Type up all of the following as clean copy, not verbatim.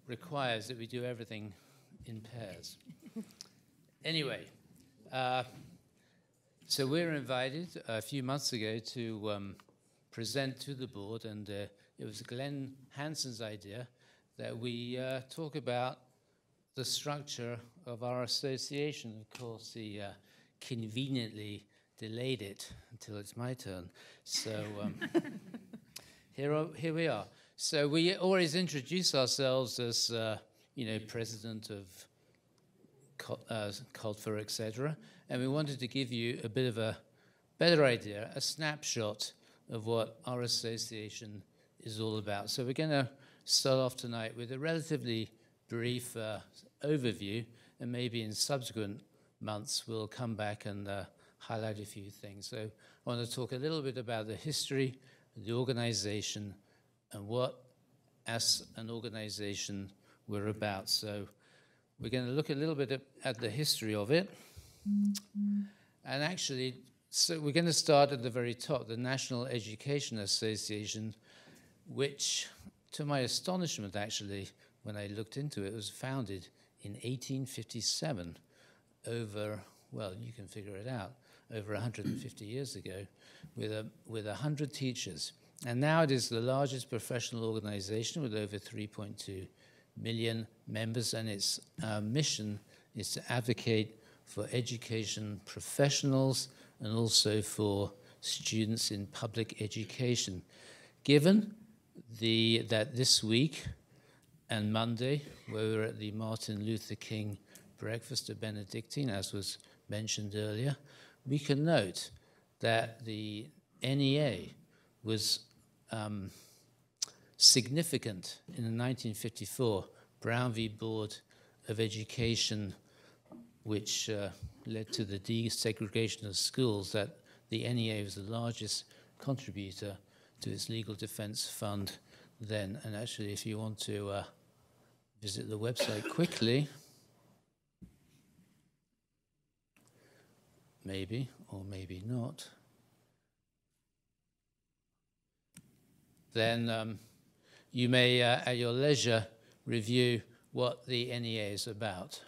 requires that we do everything in pairs. Anyway, so we were invited a few months ago to present to the board, and it was Glenn Hanson's idea that we talk about the structure of our association. Of course, he conveniently delayed it until it's my turn. So here we are. So we always introduce ourselves as, president of CODFA, etc. And we wanted to give you a bit of a better idea, a snapshot of what our association is all about. So we're going to start off tonight with a relatively brief overview, and maybe in subsequent months we'll come back and highlight a few things. So I want to talk a little bit about the history of the organization and what, as an organization, we're about. So we're going to look a little bit at the history of it. And actually, so we're going to start at the very top, the National Education Association, which, to my astonishment, actually, when I looked into it, was founded in 1857 over, well, you can figure it out, over 150 years ago, with 100 teachers. And now it is the largest professional organization with over 3.2 million members, and its mission is to advocate for education professionals and also for students in public education. Given that this week and Monday, where we were at the Martin Luther King Breakfast of Benedictine, as was mentioned earlier, we can note that the NEA was significant in the 1954 Brown v. Board of Education, which led to the desegregation of schools, that the NEA was the largest contributor to its legal defense fund then. And actually, if you want to visit the website quickly, maybe, or maybe not, then you may, at your leisure, review what the NEA is about.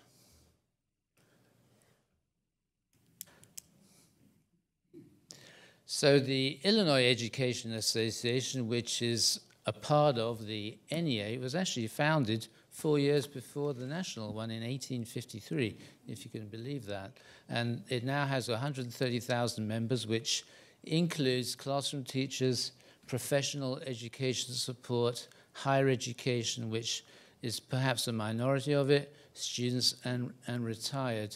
So the Illinois Education Association, which is a part of the NEA, was actually founded 4 years before the national one in 1853, if you can believe that. And it now has 130,000 members, which includes classroom teachers, professional education support, higher education, which is perhaps a minority of it, students and retired.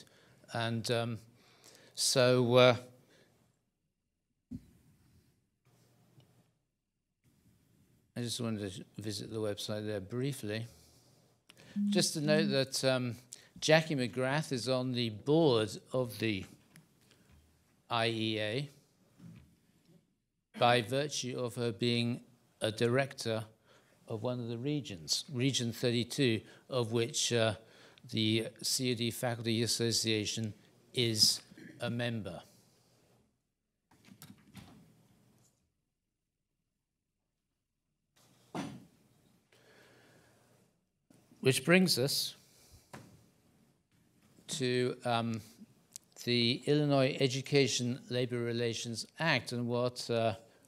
And so I just wanted to visit the website there briefly. Just to note that Jackie McGrath is on the board of the IEA by virtue of her being a director of one of the regions, Region 32, of which the COD Faculty Association is a member. Which brings us to the Illinois Education Labor Relations Act and what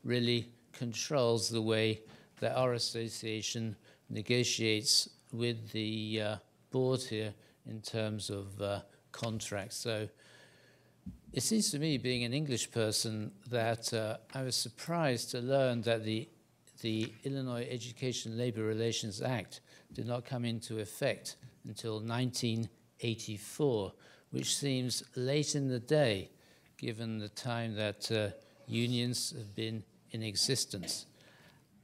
really controls the way that our association negotiates with the board here in terms of contracts. So it seems to me, being an English person, that I was surprised to learn that the Illinois Education Labor Relations Act did not come into effect until 1984, which seems late in the day, given the time that unions have been in existence.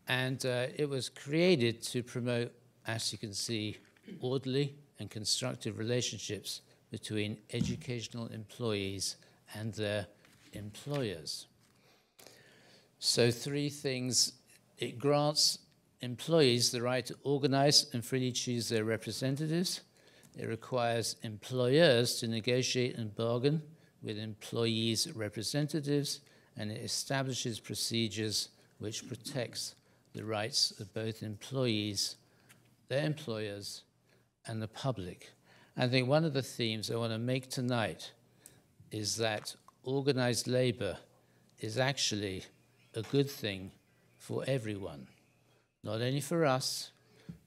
And it was created to promote, as you can see, orderly and constructive relationships between educational employees and their employers. So 3 things. It grants employees the right to organize and freely choose their representatives. It requires employers to negotiate and bargain with employees' representatives, and it establishes procedures which protects the rights of both employees, their employers, and the public. I think one of the themes I want to make tonight is that organized labor is actually a good thing for everyone, not only for us,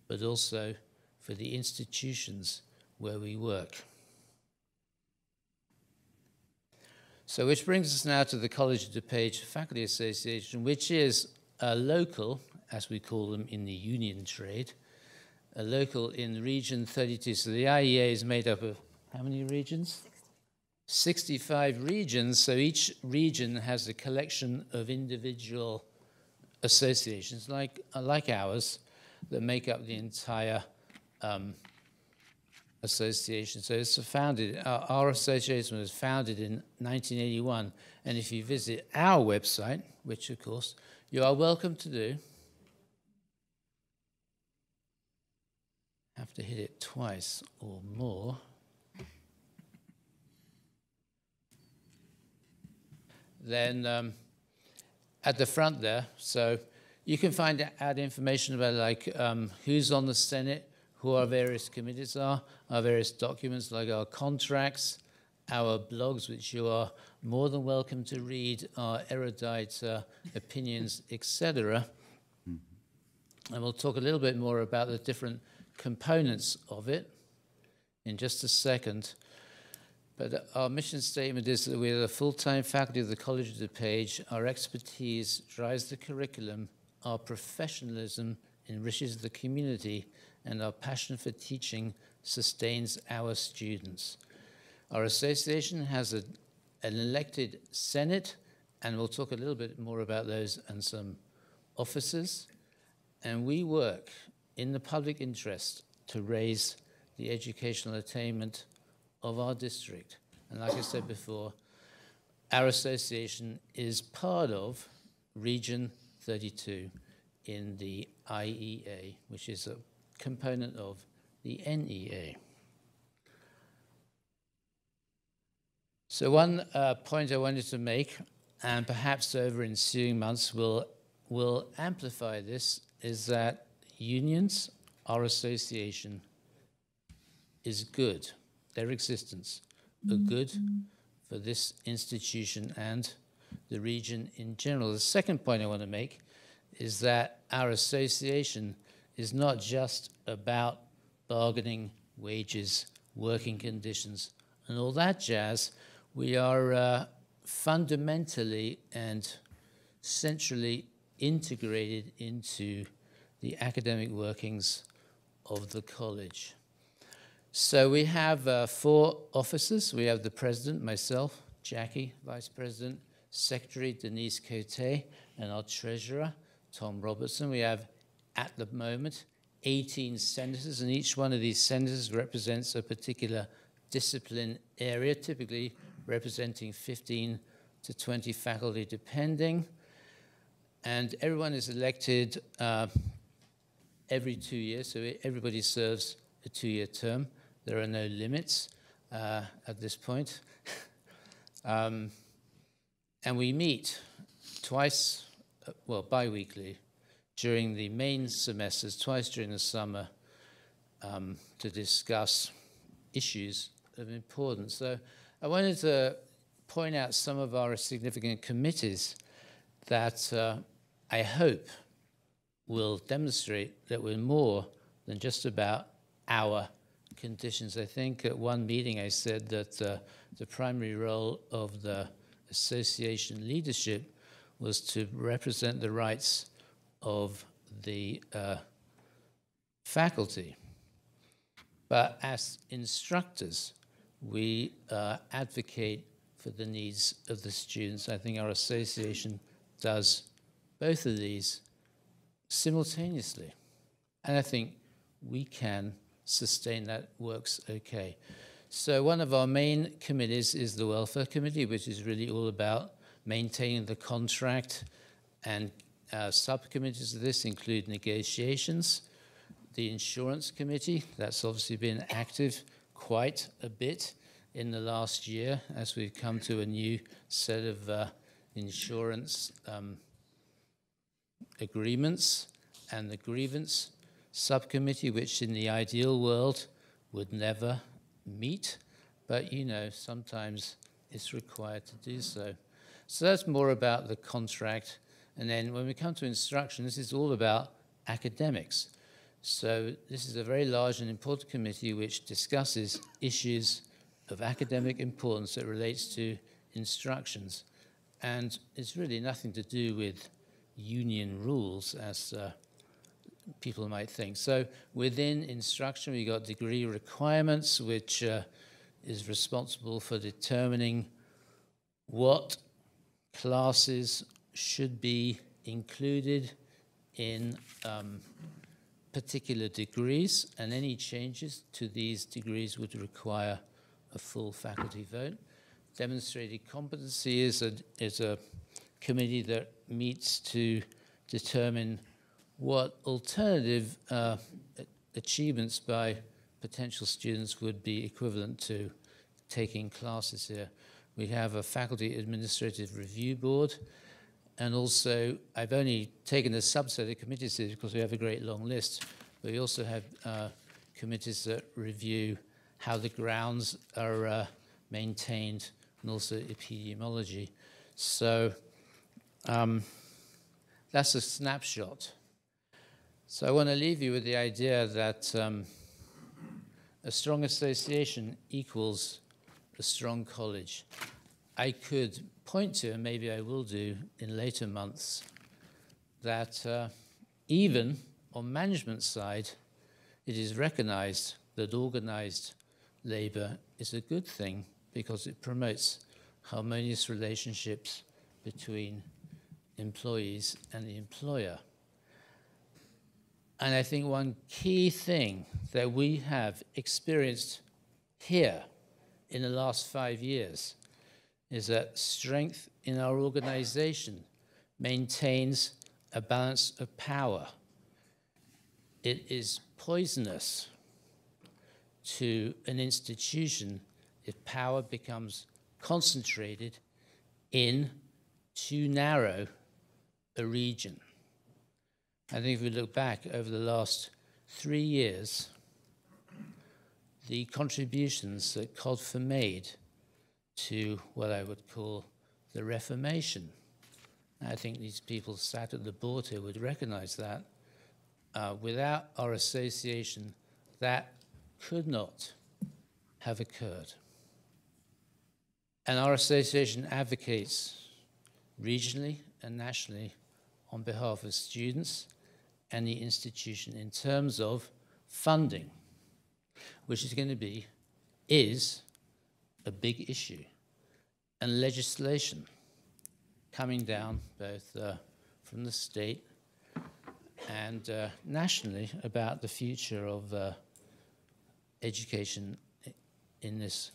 but also for the institutions where we work. So which brings us now to the College of DuPage Faculty Association, which is a local, as we call them in the union trade, a local in Region 32. So the IEA is made up of how many regions? 65 regions. So each region has a collection of individual associations like ours that make up the entire association. So it's founded, our association was founded in 1981. And if you visit our website, which of course you are welcome to do, have to hit it twice or more. Then at the front there, so you can find out information about like who's on the Senate, who our various committees are, our various documents like our contracts, our blogs, which you are more than welcome to read, our erudite opinions, etc. And we'll talk a little bit more about the different components of it in just a second. But our mission statement is that we are the full-time faculty of the College of DuPage. Our expertise drives the curriculum, our professionalism enriches the community, and our passion for teaching sustains our students. Our association has an elected Senate, and we'll talk a little bit more about those and some officers. And we work in the public interest to raise the educational attainment of our district. And like I said before, our association is part of Region 32 in the IEA, which is a component of the NEA. So one point I wanted to make, and perhaps over ensuing months will amplify this, is that unions, our association, is good. Their existence are good for this institution and the region in general. The second point I want to make is that our association is not just about bargaining, wages, working conditions, and all that jazz. We are fundamentally and centrally integrated into the academic workings of the college. So we have 4 officers. We have the president, myself, Jackie, vice president, secretary, Denise Cote, and our treasurer, Tom Robertson. We have, at the moment, 18 senators, and each one of these senators represents a particular discipline area, typically representing 15 to 20 faculty, depending. And everyone is elected every 2 years, so everybody serves a 2-year term. There are no limits at this point. And we meet twice, well, bi-weekly, during the main semesters, twice during the summer, to discuss issues of importance. So I wanted to point out some of our significant committees that I hope will demonstrate that we're more than just about our conditions. I think at one meeting I said that the primary role of the association leadership was to represent the rights of the faculty. But as instructors, we advocate for the needs of the students. I think our association does both of these simultaneously. And I think we can sustain that works okay. So one of our main committees is the Welfare Committee, which is really all about maintaining the contract, and subcommittees of this include negotiations. The Insurance Committee, that's obviously been active quite a bit in the last year as we've come to a new set of insurance agreements, and the Grievance subcommittee, which in the ideal world would never meet, but sometimes it's required to do so. So that's more about the contract. And then when we come to instruction, this is all about academics. So this is a very large and important committee which discusses issues of academic importance that relates to instructions. And it's really nothing to do with union rules, as people might think. So within instruction, we got degree requirements, which is responsible for determining what classes should be included in particular degrees, and any changes to these degrees would require a full faculty vote. Demonstrated competency is a committee that meets to determine what alternative achievements by potential students would be equivalent to taking classes here. We have a faculty administrative review board, and also I've only taken a subset of committees here because we have a great long list, but we also have committees that review how the grounds are maintained, and also epidemiology. So that's a snapshot. So I want to leave you with the idea that a strong association equals a strong college. I could point to, and maybe I will do in later months, that even on management side, it is recognized that organized labor is a good thing because it promotes harmonious relationships between employees and the employer. And I think one key thing that we have experienced here in the last 5 years is that strength in our organization maintains a balance of power. It is poisonous to an institution if power becomes concentrated in too narrow a region. I think if we look back over the last 3 years, the contributions that CODFA made to what I would call the Reformation, I think these people sat at the board here would recognize that. Without our association, that could not have occurred. And our association advocates regionally and nationally on behalf of students and the institution in terms of funding, which is a big issue, and legislation coming down both from the state and nationally about the future of education in this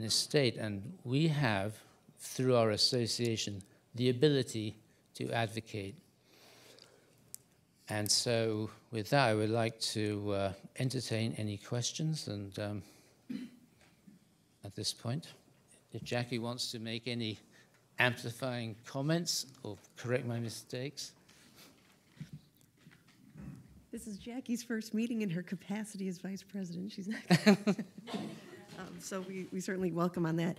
state. And we have, through our association, the ability to advocate. And so with that, I would like to entertain any questions. And at this point, if Jackie wants to make any amplifying comments or correct my mistakes. This is Jackie's first meeting in her capacity as vice president. She's not so we certainly welcome on that.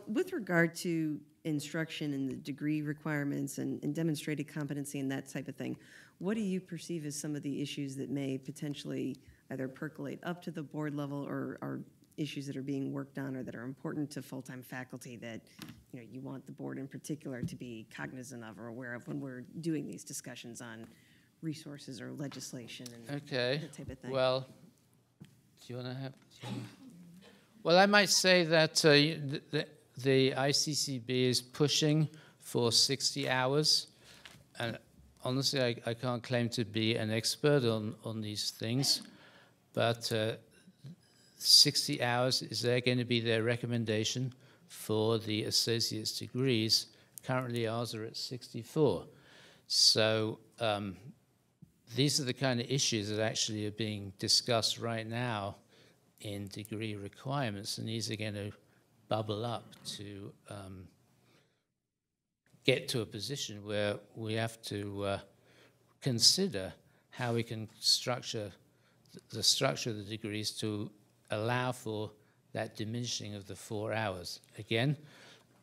With regard to instruction and the degree requirements and demonstrated competency and that type of thing, what do you perceive as some of the issues that may potentially either percolate up to the board level or are issues that are being worked on or that are important to full-time faculty that you want the board in particular to be cognizant of or aware of when we're doing these discussions on resources or legislation and that type of thing? Well, do you want to have? Well, I might say that the ICCB is pushing for 60 hours, and honestly, I can't claim to be an expert on these things, but 60 hours, is there going to be their recommendation for the associate's degrees? Currently, ours are at 64. So these are the kind of issues that actually are being discussed right now in degree requirements, and these are going to bubble up to get to a position where we have to consider how we can structure the structure of the degrees to allow for that diminishing of the 4 hours. Again,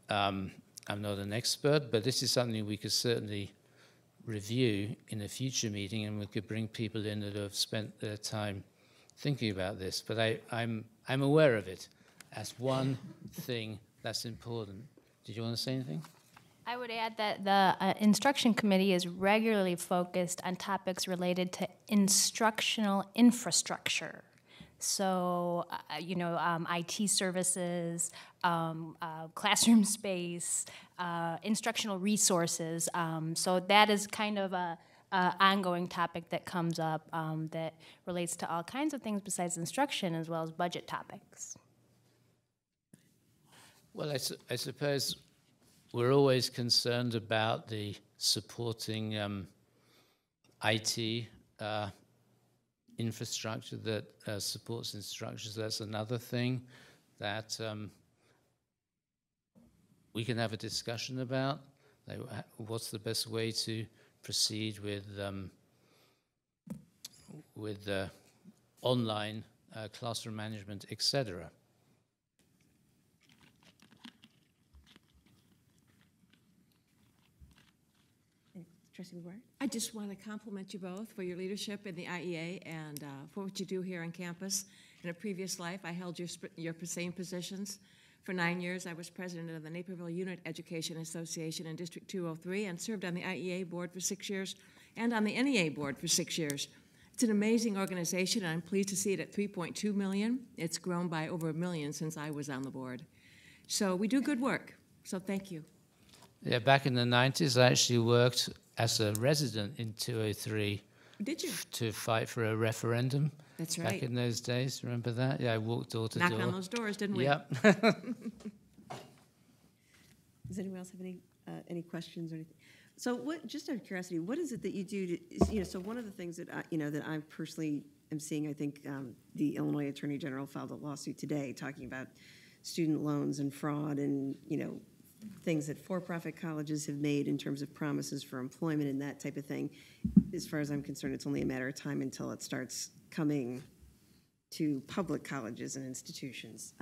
I'm not an expert, but this is something we could certainly review in a future meeting, and we could bring people in that have spent their time thinking about this. But I'm aware of it as one thing that's important. Did you want to say anything? I would add that the instruction committee is regularly focused on topics related to instructional infrastructure. So, IT services, classroom space, instructional resources. So that is kind of a ongoing topic that comes up that relates to all kinds of things besides instruction, as well as budget topics. Well, I suppose we're always concerned about the supporting IT infrastructure that supports instructors. That's another thing that we can have a discussion about. Like, what's the best way to proceed with online classroom management, etc. Trustee McGrath? I just want to compliment you both for your leadership in the IEA and for what you do here on campus. In a previous life, I held your same positions. For 9 years, I was president of the Naperville Unit Education Association in District 203 and served on the IEA board for 6 years and on the NEA board for 6 years. It's an amazing organization, and I'm pleased to see it at 3.2 million. It's grown by over 1 million since I was on the board. So we do good work, so thank you. Yeah, back in the 90s, I actually worked as a resident in 203. Did you? To fight for a referendum. That's right. Back in those days, remember that? Yeah, I walked door to door. Knocked on those doors, didn't we? Yep. Does anyone else have any questions or anything? So, what? Just out of curiosity, what is it that you do to? So one of the things that that I personally am seeing, I think the Illinois Attorney General filed a lawsuit today talking about student loans and fraud, and things that for-profit colleges have made in terms of promises for employment and that type of thing. As far as I'm concerned, it's only a matter of time until it starts coming to public colleges and institutions.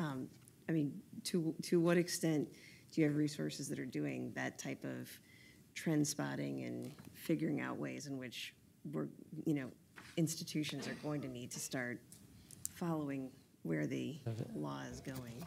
To what extent do you have resources that are doing that type of trend spotting and figuring out ways in which institutions are going to need to start following where the law is going?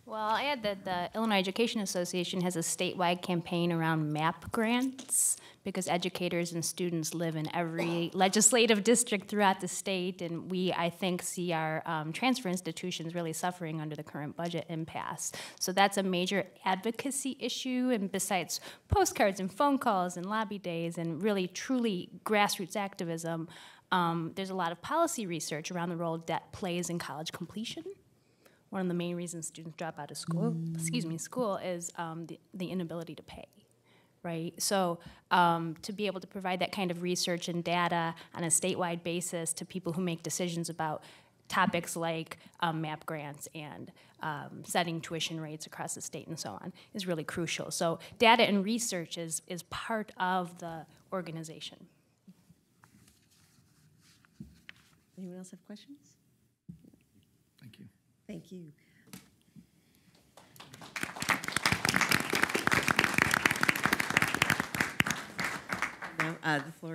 Well, I'll add that the Illinois Education Association has a statewide campaign around MAP grants, because educators and students live in every legislative district throughout the state, and we, I think, see our transfer institutions really suffering under the current budget impasse. So that's a major advocacy issue, and besides postcards and phone calls and lobby days and really truly grassroots activism, there's a lot of policy research around the role debt plays in college completion. One of the main reasons students drop out of school, school is the inability to pay, right? So to be able to provide that kind of research and data on a statewide basis to people who make decisions about topics like MAP grants and setting tuition rates across the state and so on is really crucial. So data and research is part of the organization. Anyone else have questions? Thank you. Thank you. Now, the floor